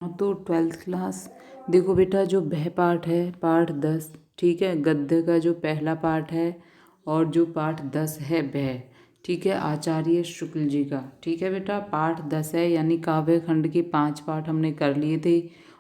तो 12th class देखो बेटा, जो वह पाठ है पाठ 10, ठीक है, गद्य का जो पहला पाठ है और जो पाठ 10 है वह, ठीक है, आचार्य शुक्ल जी का। ठीक है बेटा, पाठ 10 है यानी काव्य खंड के 5 पाठ हमने कर लिए थे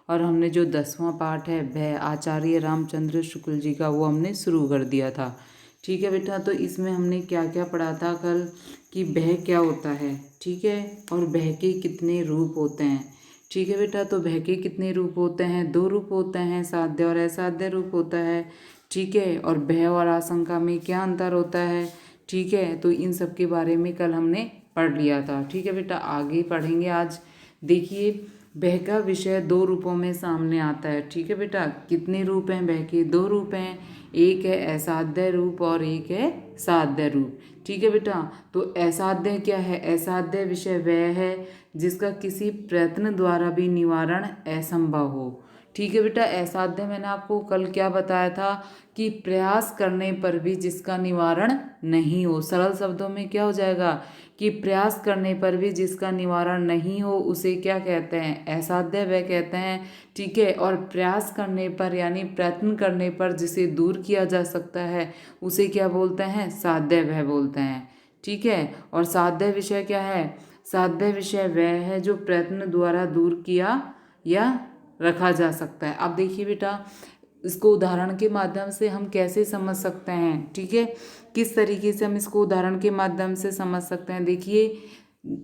और हमने जो 10वां पाठ है वह आचार्य रामचंद्र शुक्ल जी का वो हमने शुरू कर दिया था। ठीक है बेटा, तो इसमें हमने क्या क्या पढ़ा था कल कि वह क्या होता है, ठीक है, और वह के कितने रूप होते हैं। ठीक है बेटा, तो वह के कितने रूप होते हैं? 2 रूप होते हैं, साध्य और असाध्य रूप होता है। ठीक है, और भय और आशंका में क्या अंतर होता है? ठीक है, तो इन सब के बारे में कल हमने पढ़ लिया था। ठीक है बेटा, आगे पढ़ेंगे आज। देखिए, भय का विषय 2 रूपों में सामने आता है। ठीक है बेटा, कितने रूप हैं भय के? 2 रूप हैं, एक है असाध्य रूप और एक है साध्य रूप। ठीक है बेटा, तो असाध्य क्या है? असाध्य विषय वह है जिसका किसी प्रयत्न द्वारा भी निवारण असंभव हो। ठीक है बेटा, असाध्य मैंने आपको कल क्या बताया था कि प्रयास करने पर भी जिसका निवारण नहीं हो। सरल शब्दों में क्या हो जाएगा कि प्रयास करने पर भी जिसका निवारण नहीं हो उसे क्या कहते हैं? असाध्य वह कहते हैं। ठीक है, और प्रयास करने पर यानी प्रयत्न करने पर जिसे दूर किया जा सकता है उसे क्या बोलते हैं? साध्य वह बोलते हैं। ठीक है, और साध्य विषय क्या है? साध्य विषय वह है जो प्रयत्न द्वारा दूर किया या रखा जा सकता है। अब देखिए बेटा, इसको उदाहरण के माध्यम से हम कैसे समझ सकते हैं? ठीक है, किस तरीके से हम इसको उदाहरण के माध्यम से समझ सकते हैं? देखिए,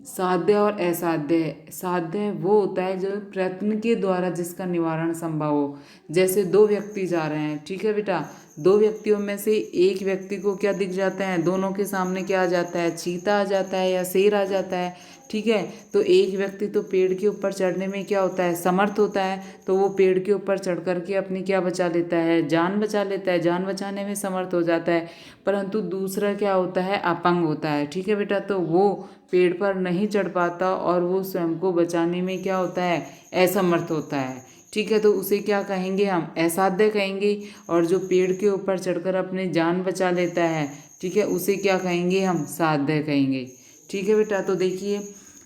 साध्य और असाध्य, साध्य वो होता है जो प्रयत्न के द्वारा जिसका निवारण संभव हो। जैसे 2 व्यक्ति जा रहे हैं, ठीक है बेटा, 2 व्यक्तियों में से एक व्यक्ति को क्या दिख जाता है? दोनों के सामने क्या आ जाता है? चीता आ जाता है या शेर आ जाता है। ठीक है, तो एक व्यक्ति तो पेड़ के ऊपर चढ़ने में क्या होता है? समर्थ होता है, तो वो पेड़ के ऊपर चढ़ करके अपनी क्या बचा लेता है? जान बचा लेता है, जान बचाने में समर्थ हो जाता है। परंतु दूसरा क्या होता है? अपंग होता है। ठीक है बेटा, तो वो पेड़ पर नहीं चढ़ पाता और वो स्वयं को बचाने में क्या होता है? असमर्थ होता है। ठीक है, तो उसे क्या कहेंगे हम? असाध्य कहेंगे। और जो पेड़ के ऊपर चढ़कर अपनी जान बचा लेता है, ठीक है, उसे क्या कहेंगे हम? साध्य कहेंगे। ठीक है बेटा, तो देखिए,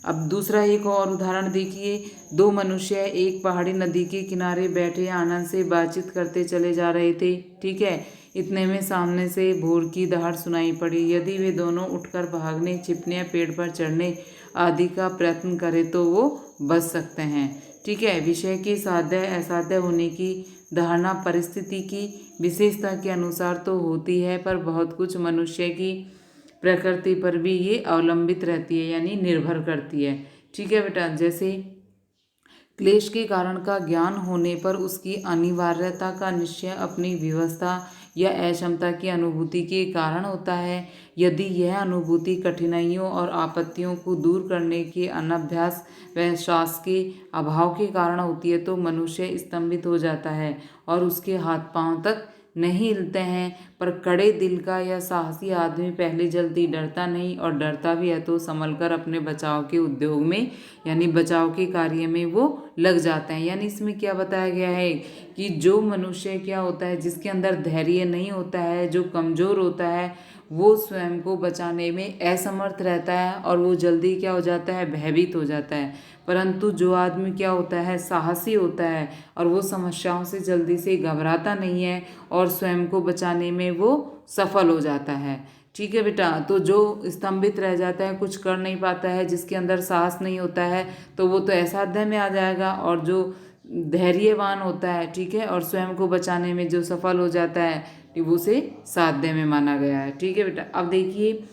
अब दूसरा एक और उदाहरण देखिए। 2 मनुष्य एक पहाड़ी नदी के किनारे बैठे आनंद से बातचीत करते चले जा रहे थे। ठीक है, इतने में सामने से भोर की दहाड़ सुनाई पड़ी। यदि वे दोनों उठकर भागने, छिपने या पेड़ पर चढ़ने आदि का प्रयत्न करें तो वो बच सकते हैं। ठीक है, विषय के साध्य असाध्य होने की धारणा परिस्थिति की विशेषता के अनुसार तो होती है, पर बहुत कुछ मनुष्य की प्रकृति पर भी ये अवलंबित रहती है यानी निर्भर करती है। ठीक है बेटा, जैसे क्लेश के कारण का ज्ञान होने पर उसकी अनिवार्यता का निश्चय अपनी व्यवस्था या अक्षमता की अनुभूति के कारण होता है। यदि यह अनुभूति कठिनाइयों और आपत्तियों को दूर करने के अनभ्यास व साहस के अभाव के कारण होती है तो मनुष्य स्तंभित हो जाता है और उसके हाथ पांव तक नहीं हिलते हैं। पर कड़े दिल का या साहसी आदमी पहले जल्दी डरता नहीं, और डरता भी है तो संभल कर अपने बचाव के उद्योग में यानी बचाव के कार्य में वो लग जाते हैं। यानी इसमें क्या बताया गया है कि जो मनुष्य क्या होता है, जिसके अंदर धैर्य नहीं होता है, जो कमज़ोर होता है, वो स्वयं को बचाने में असमर्थ रहता है और वो जल्दी क्या हो जाता है? भयभीत हो जाता है। परंतु जो आदमी क्या होता है? साहसी होता है और वो समस्याओं से जल्दी से घबराता नहीं है और स्वयं को बचाने में वो सफल हो जाता है। ठीक है बेटा, तो जो स्तंभित रह जाता है, कुछ कर नहीं पाता है, जिसके अंदर साहस नहीं होता है, तो वो तो असाध्य में आ जाएगा। और जो धैर्यवान होता है, ठीक है, और स्वयं को बचाने में जो सफल हो जाता है, वो उसे साध्य में माना गया है। ठीक है बेटा, अब देखिए,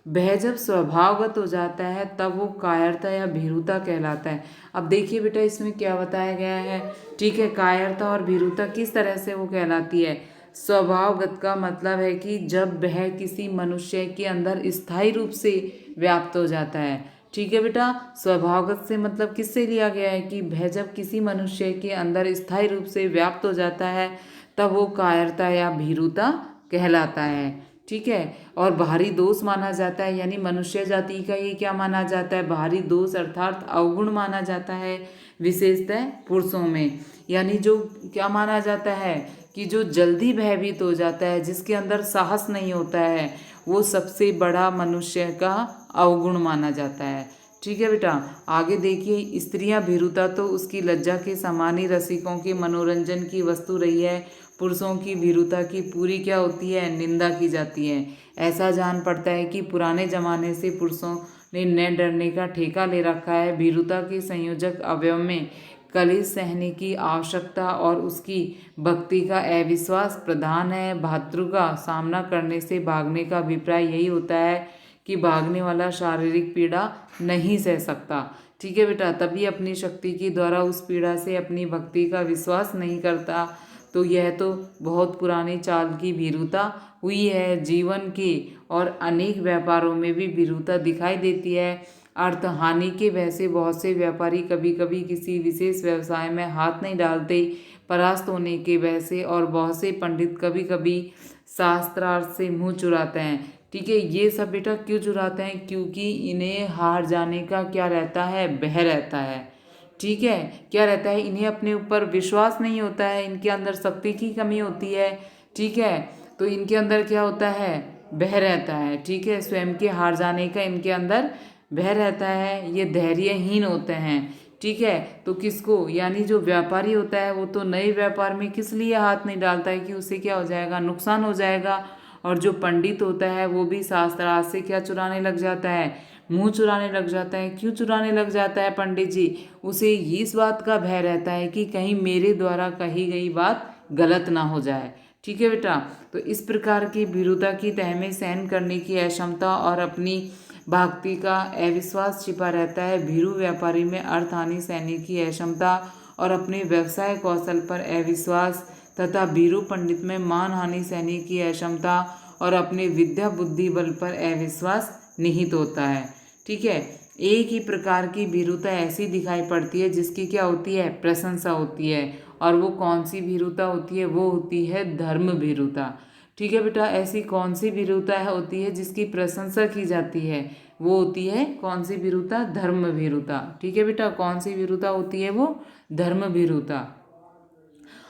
भय जब स्वभावगत हो जाता है तब वो कायरता या भीरुता कहलाता है। अब देखिए बेटा, इसमें क्या बताया गया है? ठीक है, कायरता और भीरुता किस तरह से वो कहलाती है? स्वभावगत का मतलब है कि जब वह किसी मनुष्य के अंदर स्थायी रूप से व्याप्त हो जाता है। ठीक है बेटा, स्वभावगत से मतलब किससे लिया गया है कि वह जब किसी मनुष्य के अंदर स्थायी रूप से व्याप्त हो जाता है तब वो कायरता या भीरुता कहलाता है। ठीक है, और बाहरी दोष माना जाता है, यानी मनुष्य जाति का ये क्या माना जाता है? बाहरी दोष अर्थात अवगुण माना जाता है, विशेषतः पुरुषों में। यानी जो क्या माना जाता है कि जो जल्दी भयभीत हो जाता है, जिसके अंदर साहस नहीं होता है, वो सबसे बड़ा मनुष्य का अवगुण माना जाता है। ठीक है बेटा। आगे देखिए, स्त्रियां भीरुता तो उसकी लज्जा के समान ही रसिकों के मनोरंजन की वस्तु रही है। पुरुषों की भीरुता की पूरी क्या होती है, निंदा की जाती है। ऐसा जान पड़ता है कि पुराने जमाने से पुरुषों ने न डरने का ठेका ले रखा है। भीरुता के संयोजक अवयव में कलेश सहने की आवश्यकता और उसकी भक्ति का अविश्वास प्रधान है। भातृ का सामना करने से भागने का अभिप्राय यही होता है कि भागने वाला शारीरिक पीड़ा नहीं सह सकता। ठीक है बेटा, तभी अपनी शक्ति के द्वारा उस पीड़ा से अपनी भक्ति का विश्वास नहीं करता। तो यह तो बहुत पुरानी चाल की भीरुता हुई है। जीवन के और अनेक व्यापारों में भी भीरुता दिखाई देती है। अर्थ हानि के भय से बहुत से व्यापारी कभी कभी किसी विशेष व्यवसाय में हाथ नहीं डालते, परास्त होने के भय से। और बहुत से पंडित कभी कभी शास्त्रार्थ से मुंह चुराते हैं। ठीक है, ये सब बेटा क्यों चुराते हैं, क्योंकि इन्हें हार जाने का क्या रहता है, भय रहता है। ठीक है, क्या रहता है, इन्हें अपने ऊपर विश्वास नहीं होता है, इनके अंदर शक्ति की कमी होती है। ठीक है, तो इनके अंदर क्या होता है, भय रहता है। ठीक है, स्वयं के हार जाने का इनके अंदर भय रहता है। ये धैर्यहीन होते हैं। ठीक है, तो किसको, यानी जो व्यापारी होता है वो तो नए व्यापार में किस लिए हाथ नहीं डालता है कि उससे क्या हो जाएगा, नुकसान हो जाएगा। और जो पंडित होता है वो भी शास्त्रार्थ से क्या चुराने लग जाता है, मुंह चुराने लग जाता है। क्यों चुराने लग जाता है पंडित जी, उसे इस बात का भय रहता है कि कहीं मेरे द्वारा कही गई बात गलत ना हो जाए। ठीक है बेटा, तो इस प्रकार की भीरुता की तह में सहन करने की अक्षमता और अपनी भक्ति का अविश्वास छिपा रहता है। भीरु व्यापारी में अर्थ हानि सहने की अक्षमता और अपने व्यवसाय कौशल पर अविश्वास तथा भीरु पंडित में मान हानि सहने की अक्षमता और अपने विद्या बुद्धि बल पर अविश्वास निहित होता है। ठीक है, एक ही प्रकार की भीरुता ऐसी दिखाई पड़ती है जिसकी क्या होती है, प्रशंसा होती है। और वो कौन सी भीरुता होती है, वो होती है धर्म भीरुता। ठीक है बेटा, ऐसी कौन सी भीरुता होती है जिसकी प्रशंसा की जाती है, वो होती है कौन सी भीरुता, धर्म भीरुता। ठीक है बेटा, कौन सी भीरुता होती है, वो धर्म भीरुता।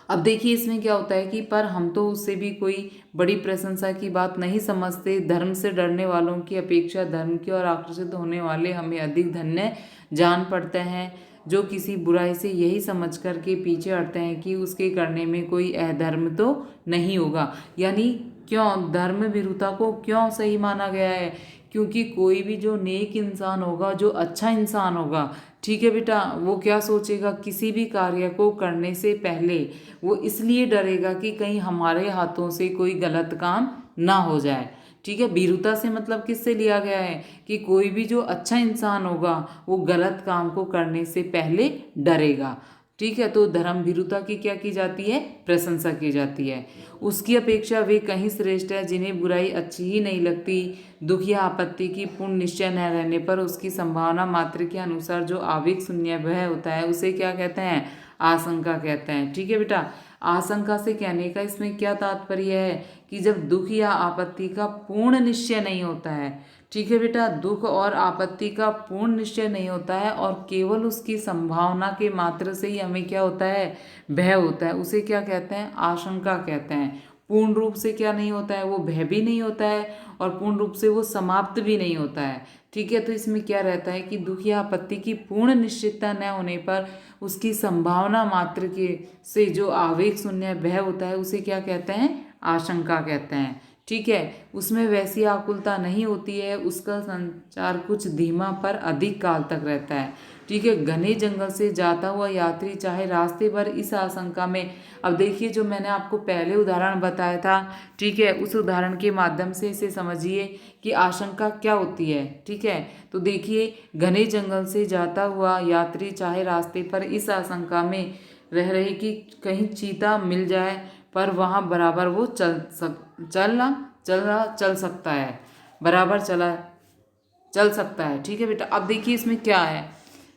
अब देखिए इसमें क्या होता है कि पर हम तो उससे भी कोई बड़ी प्रशंसा की बात नहीं समझते। धर्म से डरने वालों की अपेक्षा धर्म की ओर आकर्षित होने वाले हमें अधिक धन्य जान पड़ते हैं, जो किसी बुराई से यही समझ कर के पीछे हटते हैं कि उसके करने में कोई अधर्म तो नहीं होगा। यानी क्यों धर्म विरुता को क्यों सही माना गया है, क्योंकि कोई भी जो नेक इंसान होगा, जो अच्छा इंसान होगा, ठीक है बेटा, वो क्या सोचेगा, किसी भी कार्य को करने से पहले वो इसलिए डरेगा कि कहीं हमारे हाथों से कोई गलत काम ना हो जाए। ठीक है, भीरुता से मतलब किससे लिया गया है कि कोई भी जो अच्छा इंसान होगा वो गलत काम को करने से पहले डरेगा। ठीक है, तो धर्म भीरुता की क्या की जाती है, प्रशंसा की जाती है। उसकी अपेक्षा वे कहीं श्रेष्ठ है जिन्हें बुराई अच्छी ही नहीं लगती। दुख या आपत्ति की पूर्ण निश्चय न रहने पर उसकी संभावना मात्र के अनुसार जो आवेग शून्य भय होता है उसे क्या कहते हैं, आशंका कहते हैं। ठीक है बेटा, आशंका से कहने का इसमें क्या तात्पर्य है कि जब दुख या आपत्ति का पूर्ण निश्चय नहीं होता है, ठीक है बेटा, दुख और आपत्ति का पूर्ण निश्चय नहीं होता है और केवल उसकी संभावना के मात्र से ही हमें क्या होता है, भय होता है, उसे क्या कहते हैं, आशंका कहते हैं। पूर्ण रूप से क्या नहीं होता है, वो भय भी नहीं होता है और पूर्ण रूप से वो समाप्त भी नहीं होता है। ठीक है, तो इसमें क्या रहता है कि दुख या आपत्ति की पूर्ण निश्चितता न होने पर उसकी संभावना मात्र के से जो आवेग शून्य भय होता है उसे क्या कहते हैं, आशंका कहते हैं। ठीक है, उसमें वैसी आकुलता नहीं होती है, उसका संचार कुछ धीमा पर अधिक काल तक रहता है। ठीक है, घने जंगल से जाता हुआ यात्री चाहे रास्ते भर इस आशंका में, अब देखिए जो मैंने आपको पहले उदाहरण बताया था, ठीक है, उस उदाहरण के माध्यम से इसे समझिए कि आशंका क्या होती है। ठीक है, तो देखिए घने जंगल से जाता हुआ यात्री चाहे रास्ते पर इस आशंका में रह रहे कि कहीं चीता मिल जाए, पर वहाँ बराबर वो चल सकता है, बराबर चल सकता है। ठीक है बेटा, अब देखिए इसमें क्या है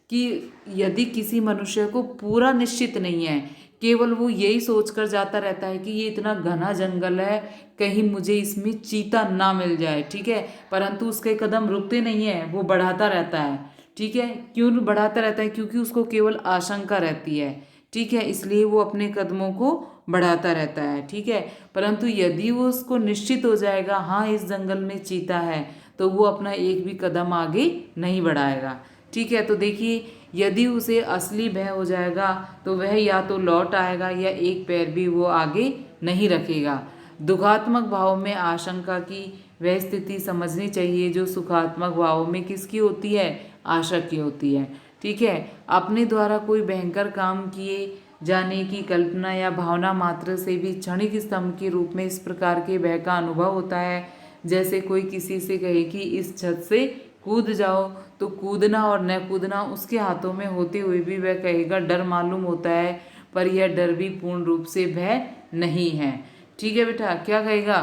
कि यदि किसी मनुष्य को पूरा निश्चित नहीं है, केवल वो यही सोचकर जाता रहता है कि ये इतना घना जंगल है, कहीं मुझे इसमें चीता ना मिल जाए, ठीक है, परंतु उसके कदम रुकते नहीं है, वो बढ़ाता रहता है। ठीक है, क्यों बढ़ाता रहता है, क्योंकि उसको केवल आशंका रहती है। ठीक है, इसलिए वो अपने कदमों को बढ़ाता रहता है। ठीक है, परंतु यदि वो उसको निश्चित हो जाएगा हाँ इस जंगल में चीता है, तो वो अपना एक भी कदम आगे नहीं बढ़ाएगा। ठीक है। तो देखिए, यदि उसे असली भय हो जाएगा तो वह या तो लौट आएगा या एक पैर भी वो आगे नहीं रखेगा। दुखात्मक भाव में आशंका की वह स्थिति समझनी चाहिए जो सुखात्मक भाव में किसकी होती है, आशा की होती है। ठीक है। अपने द्वारा कोई भयंकर काम किए जाने की कल्पना या भावना मात्र से भी क्षणिक स्तंभ के रूप में इस प्रकार के भय का अनुभव होता है। जैसे कोई किसी से कहे कि इस छत से कूद जाओ, तो कूदना और न कूदना उसके हाथों में होते हुए भी वह कहेगा डर मालूम होता है, पर यह डर भी पूर्ण रूप से भय नहीं है। ठीक है बेटा, क्या कहेगा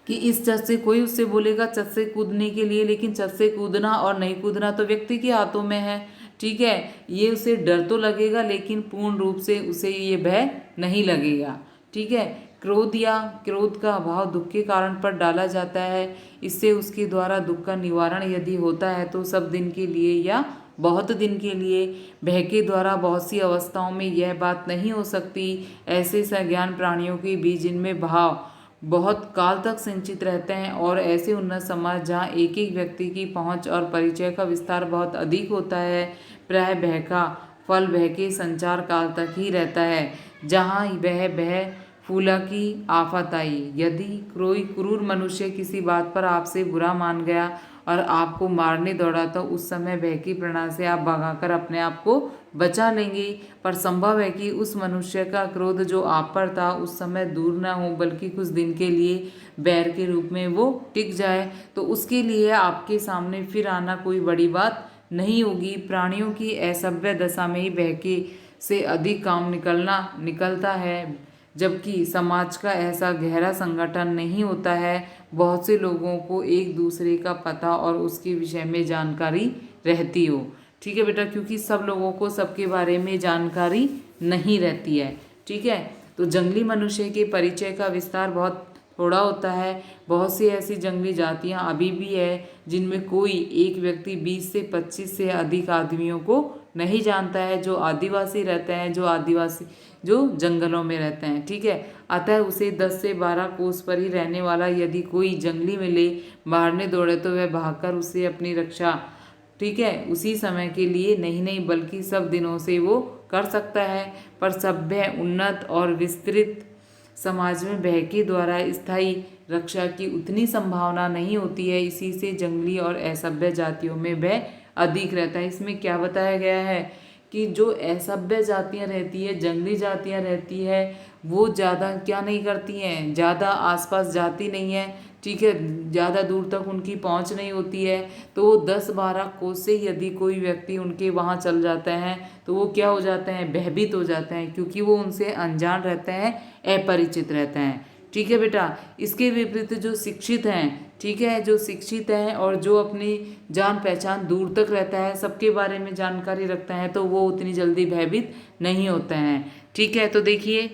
कि इस छत से, कोई उससे बोलेगा छत से कूदने के लिए, लेकिन छत से कूदना और नहीं कूदना तो व्यक्ति के हाथों में है। ठीक है। ये उसे डर तो लगेगा लेकिन पूर्ण रूप से उसे ये भय नहीं लगेगा। ठीक है। क्रोध या क्रोध का अभाव दुख के कारण पर डाला जाता है। इससे उसके द्वारा दुख का निवारण यदि होता है तो सब दिन के लिए या बहुत दिन के लिए। भय के द्वारा बहुत सी अवस्थाओं में यह बात नहीं हो सकती। ऐसे सज्ञान प्राणियों के बीच जिनमें भाव बहुत काल तक संचित रहते हैं और ऐसे उन्नत समाज जहाँ एक एक व्यक्ति की पहुँच और परिचय का विस्तार बहुत अधिक होता है, प्राय भय का फल भय के संचार काल तक ही रहता है, जहाँ वह भय फूला की आफत आई। यदि कोई क्रूर मनुष्य किसी बात पर आपसे बुरा मान गया और आपको मारने दौड़ा तो उस समय भय की प्रेरणा से आप भगाकर अपने आप को बचा लेंगे। पर संभव है कि उस मनुष्य का क्रोध जो आप पर था उस समय दूर न हो, बल्कि कुछ दिन के लिए बैर के रूप में वो टिक जाए, तो उसके लिए आपके सामने फिर आना कोई बड़ी बात नहीं होगी। प्राणियों की असभ्य दशा में ही भय के से अधिक काम निकलता है, जबकि समाज का ऐसा गहरा संगठन नहीं होता है। बहुत से लोगों को एक दूसरे का पता और उसके विषय में जानकारी रहती हो। ठीक है बेटा, क्योंकि सब लोगों को सबके बारे में जानकारी नहीं रहती है। ठीक है। तो जंगली मनुष्य के परिचय का विस्तार बहुत थोड़ा होता है। बहुत सी ऐसी जंगली जातियां अभी भी है जिनमें कोई एक व्यक्ति 20 से 25 से अधिक आदमियों को नहीं जानता है, जो आदिवासी रहते हैं, जो जंगलों में रहते हैं। ठीक है। अतः उसे 10 से 12 कोस पर ही रहने वाला यदि कोई जंगली मिले, मारने दौड़े, तो वह भागकर उससे अपनी रक्षा, ठीक है, उसी समय के लिए नहीं बल्कि सब दिनों से वो कर सकता है। पर सभ्य, उन्नत और विस्तृत समाज में भय के द्वारा स्थायी रक्षा की उतनी संभावना नहीं होती है। इसी से जंगली और असभ्य जातियों में भय अधिक रहता है। इसमें क्या बताया गया है कि जो असभ्य जातियां रहती है, जंगली जातियां रहती है, वो ज़्यादा क्या नहीं करती हैं, ज़्यादा आसपास जाती नहीं है। ठीक है। ज़्यादा दूर तक उनकी पहुंच नहीं होती है, तो वो 10-12 कोस से यदि कोई व्यक्ति उनके वहाँ चल जाते हैं तो वो क्या हो जाते हैं, भयभीत हो जाते हैं, क्योंकि वो उनसे अनजान रहते हैं, अपरिचित रहते हैं। ठीक है बेटा। इसके विपरीत जो शिक्षित हैं, ठीक है, जो शिक्षित हैं और जो अपनी जान पहचान दूर तक रहता है, सबके बारे में जानकारी रखता है, तो वो उतनी जल्दी भयभीत नहीं होते हैं। ठीक है। तो देखिए,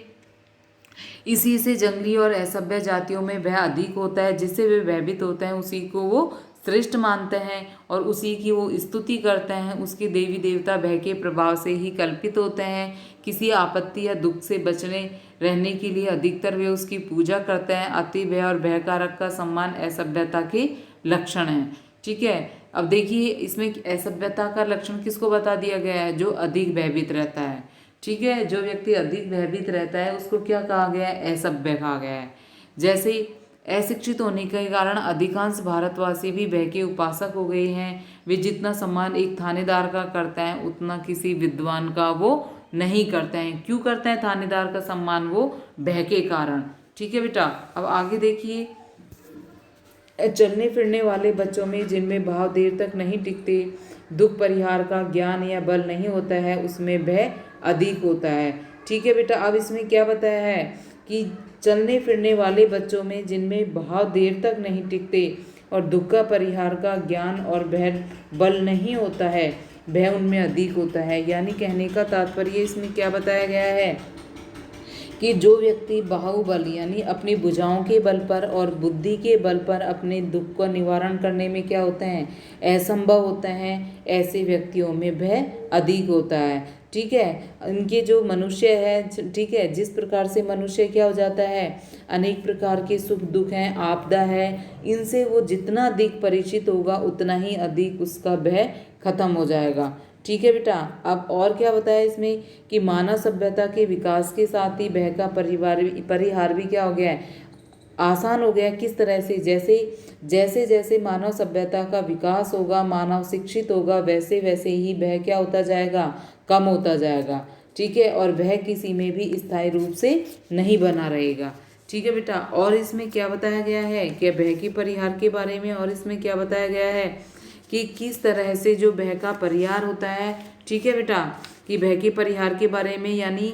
इसी से जंगली और असभ्य जातियों में भय अधिक होता है। जिससे वे भयभीत होते हैं उसी को वो श्रेष्ठ मानते हैं और उसी की वो स्तुति करते हैं। उसके देवी देवता भय के प्रभाव से ही कल्पित होते हैं। किसी आपत्ति या दुख से बचने रहने के लिए अधिकतर वे उसकी पूजा करते हैं। अति भय और भयकारक का सम्मान असभ्यता के लक्षण हैं। ठीक है। अब देखिए, इसमें असभ्यता का लक्षण किसको बता दिया गया है, जो अधिक भयभीत रहता है। ठीक है। जो व्यक्ति अधिक भयभीत रहता है उसको क्या कहा गया है, असभ्य कहा गया है। जैसे अशिक्षित होने के कारण अधिकांश भारतवासी भी भय के उपासक हो गए हैं। वे जितना सम्मान एक थानेदार का करते हैं उतना किसी विद्वान का वो नहीं करते हैं। क्यों करते हैं थानेदार का सम्मान, वो भय के कारण। ठीक है बेटा। अब आगे देखिए, चलने फिरने वाले बच्चों में जिनमें भाव देर तक नहीं टिकते, दुख परिहार का ज्ञान या बल नहीं होता है, उसमें भय अधिक होता है। ठीक है बेटा। अब इसमें क्या बताया है कि चलने फिरने वाले बच्चों में जिनमें भाव देर तक नहीं टिकते और दुख का परिहार का ज्ञान और भय बल नहीं होता है, भय उनमें अधिक होता है। यानी कहने का तात्पर्य इसमें क्या बताया गया है कि जो व्यक्ति बाहुबल यानी अपनी भुजाओं के बल पर और बुद्धि के बल पर अपने दुख का निवारण करने में क्या होते हैं, असंभव होते हैं, ऐसे व्यक्तियों में भय अधिक होता है। ठीक है। इनके जो मनुष्य है, ठीक है, जिस प्रकार से मनुष्य क्या हो जाता है, अनेक प्रकार के सुख दुख हैं, आपदा है, इनसे वो जितना अधिक परिचित होगा उतना ही अधिक उसका भय खत्म हो जाएगा। ठीक है बेटा। अब और क्या बताया इसमें कि मानव सभ्यता के विकास के साथ ही भय का परिहार भी क्या हो गया है, आसान हो गया। किस तरह से, जैसे जैसे मानव सभ्यता का विकास होगा, मानव शिक्षित होगा, वैसे वैसे ही भय क्या होता जाएगा, कम होता जाएगा। ठीक है। और भय किसी में भी स्थायी रूप से नहीं बना रहेगा। ठीक है बेटा। और इसमें क्या बताया गया है कि भय के परिहार के बारे में, और इसमें क्या बताया गया है कि किस तरह से जो भय का परिहार होता है। ठीक है बेटा, कि भय के परिहार के बारे में, यानी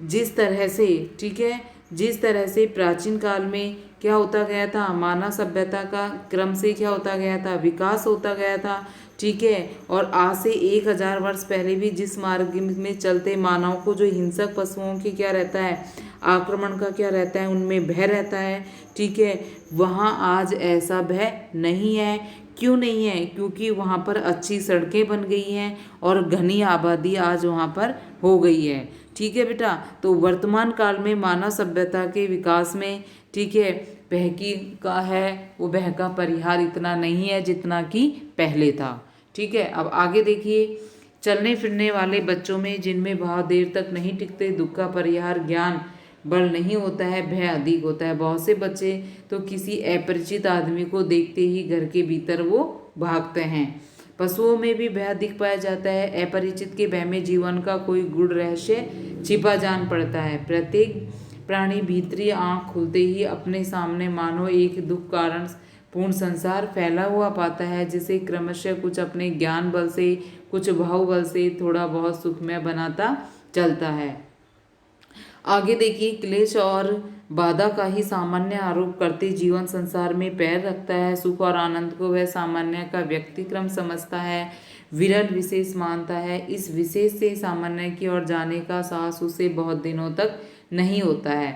जिस तरह से, ठीक है, जिस तरह से प्राचीन काल में क्या होता गया था, मानव सभ्यता का क्रम से क्या होता गया था, विकास होता गया था। ठीक है। और आज से 1000 वर्ष पहले भी जिस मार्ग में चलते मानव को जो हिंसक पशुओं के क्या रहता है, आक्रमण का क्या रहता है, उनमें भय रहता है। ठीक है। वहाँ आज ऐसा भय नहीं है। क्यों नहीं है? क्योंकि वहाँ पर अच्छी सड़कें बन गई हैं और घनी आबादी आज वहाँ पर हो गई है। ठीक है बेटा। तो वर्तमान काल में मानव सभ्यता के विकास में, ठीक है, भय की का है वो भय का परिहार इतना नहीं है जितना कि पहले था। ठीक है। अब आगे देखिए, चलने फिरने वाले बच्चों में जिनमें भाव देर तक नहीं टिकते, दुख का परिहार ज्ञान बल नहीं होता है, भय अधिक होता है। बहुत से बच्चे तो किसी अपरिचित आदमी को देखते ही घर के भीतर वो भागते हैं। पशुओं में भी भय अधिक पाया जाता है। अपरिचित के भय में जीवन का कोई गूढ़ रहस्य छिपा जान पड़ता है। प्रत्येक प्राणी भीतरी आंख खुलते ही अपने सामने मानो एक दुख कारण पूर्ण संसार फैला हुआ पाता है, जिसे क्रमशः कुछ अपने ज्ञान बल से, कुछ भाव बल से थोड़ा बहुत सुखमय बनाता चलता है। आगे देखिए, क्लेश और बाधा का ही सामान्य आरोप करते जीवन संसार में पैर रखता है। सुख और आनंद को वह सामान्य का व्यक्तिक्रम समझता है, विरल विशेष मानता है। इस विशेष से सामान्य की ओर जाने का साहस उसे बहुत दिनों तक नहीं होता है।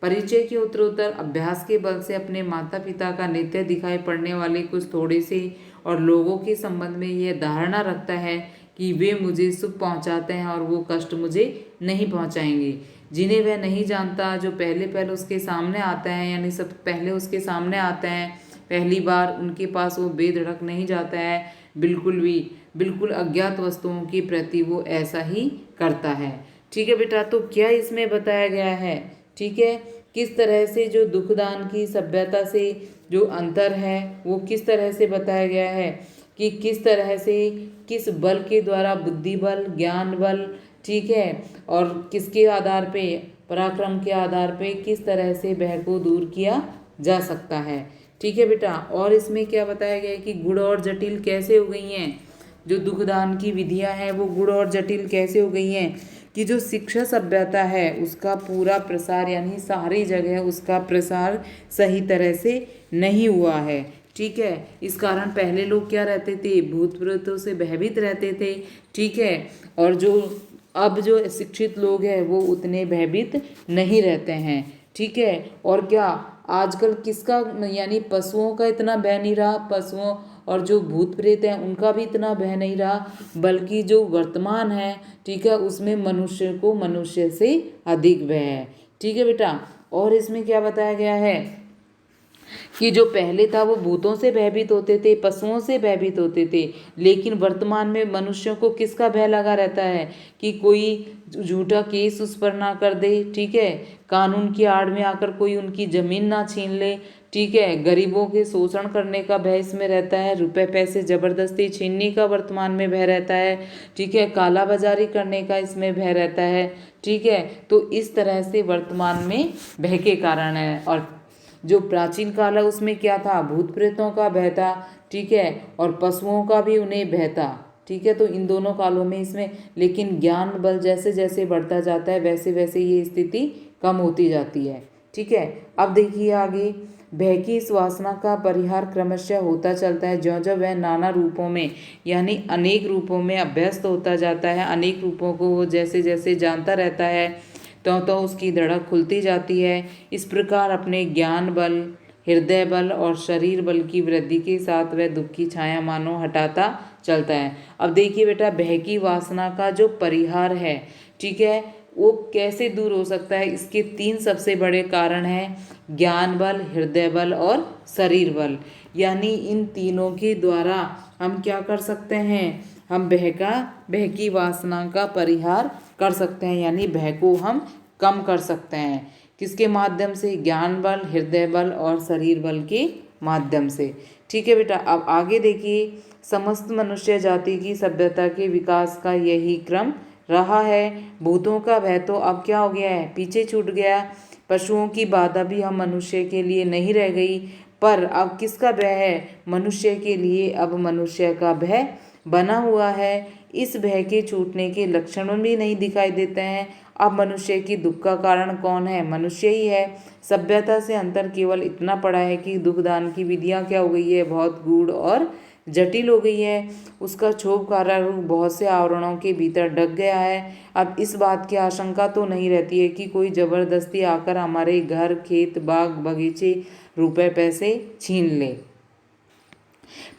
परिचय के उत्तरोत्तर अभ्यास के बल से अपने माता पिता का नित्य दिखाई पड़ने वाले कुछ थोड़े से और लोगों के संबंध में यह धारणा रखता है कि वे मुझे सुख पहुंचाते हैं और वो कष्ट मुझे नहीं पहुंचाएंगे। जिन्हें वह नहीं जानता, जो पहले पहले उसके सामने आता है, यानी सब पहले उसके सामने आते हैं पहली बार, उनके पास वो बेधड़क नहीं जाता है बिल्कुल भी। बिल्कुल अज्ञात वस्तुओं के प्रति वो ऐसा ही करता है। ठीक है बेटा। तो क्या इसमें बताया गया है, ठीक है, किस तरह से जो दुखदान की सभ्यता से जो अंतर है वो किस तरह से बताया गया है कि किस तरह से, किस बल के द्वारा, बुद्धि बल, ज्ञान बल, ठीक है, और किसके आधार पे, पराक्रम के आधार पे किस तरह से भय को दूर किया जा सकता है। ठीक है बेटा। और इसमें क्या बताया गया है कि गुण और जटिल कैसे हो गई हैं, जो दुखदान की विधियां हैं वो गुण और जटिल कैसे हो गई हैं, कि जो शिक्षा सभ्यता है उसका पूरा प्रसार, यानी सारी जगह उसका प्रसार सही तरह से नहीं हुआ है। ठीक है। इस कारण पहले लोग क्या रहते थे, भूत प्रेतों से भयभीत रहते थे। ठीक है। और जो अब जो शिक्षित लोग हैं वो उतने भयभीत नहीं रहते हैं। ठीक है। और क्या आजकल किसका, यानी पशुओं का इतना भय नहीं रहा, पशुओं और जो भूत प्रेत हैं उनका भी इतना भय नहीं रहा, बल्कि जो वर्तमान है, ठीक है, उसमें मनुष्य को मनुष्य से अधिक भय है। ठीक है बेटा। और इसमें क्या बताया गया है कि जो पहले था वो भूतों से भयभीत होते थे, पशुओं से भयभीत होते थे, लेकिन वर्तमान में मनुष्यों को किसका भय लगा रहता है कि कोई झूठा केस उस पर ना कर दे। ठीक है। कानून की आड़ में आकर कोई उनकी जमीन ना छीन ले। ठीक है। गरीबों के शोषण करने का भय इसमें रहता है, रुपए पैसे जबरदस्ती छीनने का वर्तमान में भय रहता है। ठीक है। काला बाजारी करने का इसमें भय रहता है। ठीक है। तो इस तरह से वर्तमान में भय के कारण है। और जो प्राचीन काल है उसमें क्या था, भूत प्रेतों का भय था। ठीक है। और पशुओं का भी उन्हें भय था। ठीक है। तो इन दोनों कालों में इसमें, लेकिन ज्ञान बल जैसे जैसे बढ़ता जाता है वैसे वैसे ये स्थिति कम होती जाती है। ठीक है। अब देखिए आगे, भय की इस वासना का परिहार क्रमशः होता चलता है ज्यों ज्यों वह नाना रूपों में, यानी अनेक रूपों में अभ्यस्त होता जाता है। अनेक रूपों को वो जैसे जैसे जानता रहता है तो उसकी धड़क खुलती जाती है। इस प्रकार अपने ज्ञान बल, हृदय बल और शरीर बल की वृद्धि के साथ वह दुख की छाया मानो हटाता चलता है। अब देखिए बेटा, भय की वासना का जो परिहार है, ठीक है, वो कैसे दूर हो सकता है। इसके 3 सबसे बड़े कारण हैं, ज्ञान बल, हृदय बल और शरीर बल। यानी इन तीनों के द्वारा हम क्या कर सकते हैं, हम भय की वासना का परिहार कर सकते हैं, यानी भय को हम कम कर सकते हैं। किसके माध्यम से, ज्ञान बल, हृदय बल और शरीर बल के माध्यम से। ठीक है बेटा, अब आगे देखिए, समस्त मनुष्य जाति की सभ्यता के विकास का यही क्रम रहा है। भूतों का भय तो अब क्या हो गया है, पीछे छूट गया। पशुओं की बाधा भी हम मनुष्य के लिए नहीं रह गई, पर अब किसका भय है, मनुष्य के लिए अब मनुष्य का भय बना हुआ है। इस भय के छूटने के लक्षण भी नहीं दिखाई देते हैं। अब मनुष्य की दुख का कारण कौन है, मनुष्य ही है। सभ्यता से अंतर केवल इतना पड़ा है कि दुखदान की विधियां क्या हो गई है, बहुत गूढ़ और जटिल हो गई है। उसका क्षोभ कारारूप बहुत से आवरणों के भीतर ढक गया है। अब इस बात की आशंका तो नहीं रहती है कि कोई जबरदस्ती आकर हमारे घर, खेत, बाग, बगीचे, रुपए, पैसे छीन ले,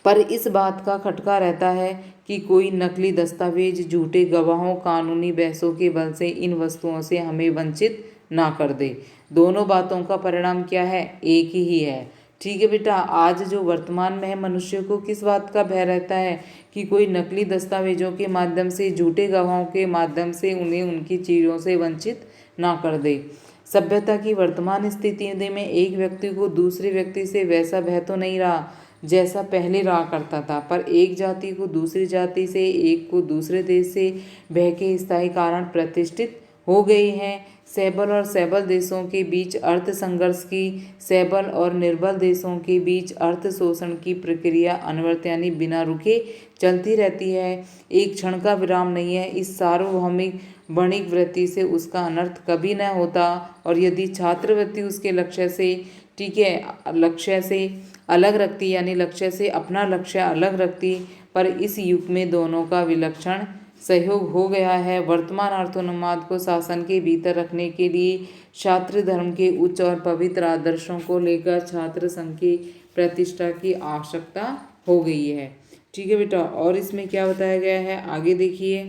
पर इस बात का खटका रहता है कि कोई नकली दस्तावेज, झूठे गवाहों, कानूनी बहसों के बल से इन वस्तुओं से हमें वंचित ना कर दे। दोनों बातों का परिणाम क्या है, एक ही है। ठीक है बेटा, आज जो वर्तमान में है, मनुष्य को किस बात का भय रहता है कि कोई नकली दस्तावेजों के माध्यम से, झूठे गवाहों के माध्यम से उन्हें उनकी चीज़ों से वंचित ना कर दे। सभ्यता की वर्तमान स्थिति में एक व्यक्ति को दूसरे व्यक्ति से वैसा भय तो नहीं रहा जैसा पहले रहा करता था, पर एक जाति को दूसरी जाति से, एक को दूसरे देश से भय के स्थायी कारण प्रतिष्ठित हो गई हैं। सबल और सबल देशों के बीच अर्थ संघर्ष की, सबल और निर्बल देशों के बीच अर्थ शोषण की प्रक्रिया अनवरत यानी बिना रुके चलती रहती है। एक क्षण का विराम नहीं है। इस सार्वभौमिक वणिक वृत्ति से उसका अनर्थ कभी न होता, और यदि छात्रवृत्ति उसके लक्ष्य से, ठीक है, लक्ष्य से अलग रखती, यानी लक्ष्य से अपना लक्ष्य अलग रखती, पर इस युग में दोनों का विलक्षण सहयोग हो गया है। वर्तमान अर्थोन्माद को शासन के भीतर रखने के लिए छात्र धर्म के उच्च और पवित्र आदर्शों को लेकर छात्र संघ की प्रतिष्ठा की आवश्यकता हो गई है। ठीक है बेटा, और इसमें क्या बताया गया है, आगे देखिए।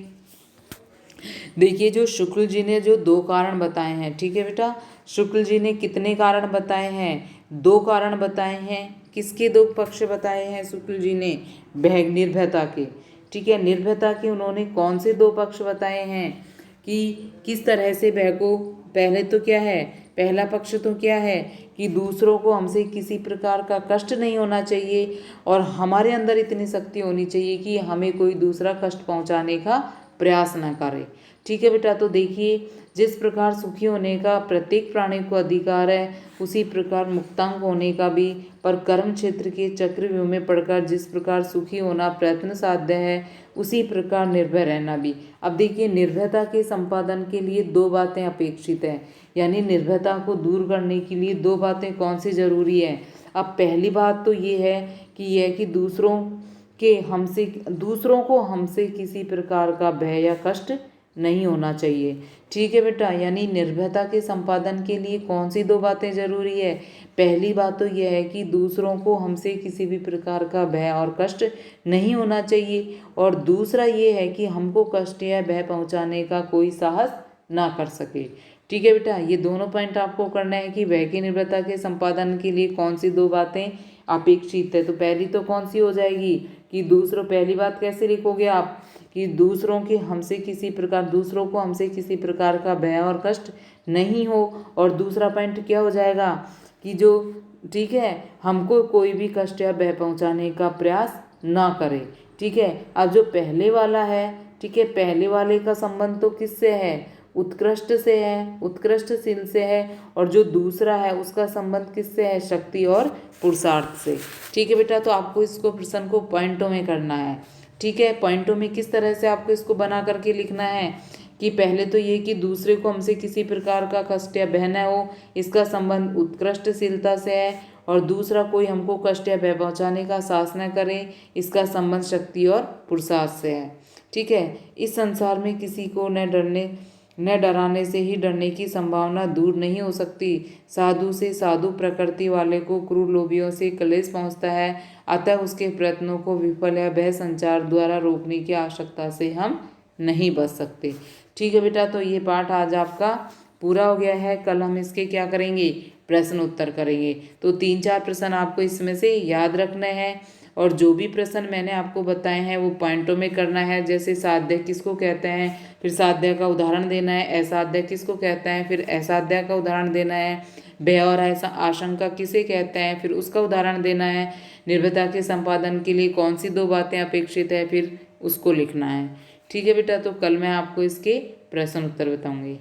देखिए, जो शुक्ल जी ने जो 2 कारण बताए हैं, ठीक है बेटा, शुक्ल जी ने कितने कारण बताए हैं, 2 कारण बताए हैं। किसके 2 पक्ष बताए हैं शुक्ल जी ने, निर्भयता के। ठीक है, निर्भयता के उन्होंने कौन से 2 पक्ष बताए हैं कि किस तरह से भय को, पहले तो क्या है, पहला पक्ष तो क्या है कि दूसरों को हमसे किसी प्रकार का कष्ट नहीं होना चाहिए, और हमारे अंदर इतनी शक्ति होनी चाहिए कि हमें कोई दूसरा कष्ट पहुंचाने का प्रयास न करे। ठीक है बेटा, तो देखिए, जिस प्रकार सुखी होने का प्रत्येक प्राणी को अधिकार है, उसी प्रकार मुक्तांग होने का भी, पर कर्म क्षेत्र के चक्रव्यूह में पड़कर जिस प्रकार सुखी होना प्रयत्न साध्य है, उसी प्रकार निर्भय रहना भी। अब देखिए, निर्भयता के संपादन के लिए 2 बातें अपेक्षित है, यानी निर्भयता को दूर करने के लिए 2 बातें कौन सी जरूरी है। अब पहली बात तो ये है कि दूसरों को हमसे किसी प्रकार का भय या कष्ट नहीं होना चाहिए। ठीक है बेटा, यानी निर्भयता के संपादन के लिए कौन सी 2 बातें जरूरी है। पहली बात तो यह है कि दूसरों को हमसे किसी भी प्रकार का भय और कष्ट नहीं होना चाहिए, और दूसरा ये है कि हमको कष्ट या भय पहुंचाने का कोई साहस ना कर सके। ठीक है बेटा, ये दोनों पॉइंट आपको करना है कि भय की निर्भयता के संपादन के लिए कौन सी 2 बातें अपेक्षित है। तो पहली तो कौन सी हो जाएगी कि पहली बात कैसे लिखोगे आप कि दूसरों को हमसे किसी प्रकार का भय और कष्ट नहीं हो, और दूसरा पॉइंट क्या हो जाएगा कि जो, ठीक है, हमको कोई भी कष्ट या भय पहुंचाने का प्रयास ना करे। ठीक है, अब जो पहले वाला है, ठीक है, पहले वाले का संबंध तो किससे है, उत्कृष्ट से है, उत्कृष्टशील से है, और जो दूसरा है उसका संबंध किससे है, शक्ति और पुरुषार्थ से। ठीक है बेटा, तो आपको इसको प्रश्न को पॉइंटों में करना है। ठीक है, पॉइंटों में किस तरह से आपको इसको बना करके लिखना है कि पहले तो ये कि दूसरे को हमसे किसी प्रकार का कष्ट या भय न हो, इसका संबंध उत्कृष्टशीलता से है, और दूसरा कोई हमको कष्ट या भय पहुंचाने का साहस न करे, इसका संबंध शक्ति और पुरुषार्थ से है। ठीक है, इस संसार में किसी को न न डराने से ही डरने की संभावना दूर नहीं हो सकती। साधु से साधु प्रकृति वाले को क्रूर लोभियों से क्लेश पहुंचता है, अतः उसके प्रयत्नों को विफल या भय संचार द्वारा रोकने की आवश्यकता से हम नहीं बच सकते। ठीक है बेटा, तो ये पाठ आज आपका पूरा हो गया है। कल हम इसके क्या करेंगे, प्रश्न उत्तर करेंगे। तो 3-4 प्रश्न आपको इसमें से याद रखने हैं, और जो भी प्रश्न मैंने आपको बताए हैं वो पॉइंटों में करना है। जैसे साध्य किसको कहते हैं, फिर साध्य का उदाहरण देना है। असाध्य किसको कहते हैं, फिर असाध्य का उदाहरण देना है। भय और आशंका किसे कहते हैं, फिर उसका उदाहरण देना है। निर्भयता के संपादन के लिए कौन सी 2 बातें अपेक्षित है, फिर उसको लिखना है। ठीक है बेटा, तो कल मैं आपको इसके प्रश्न उत्तर बताऊंगी।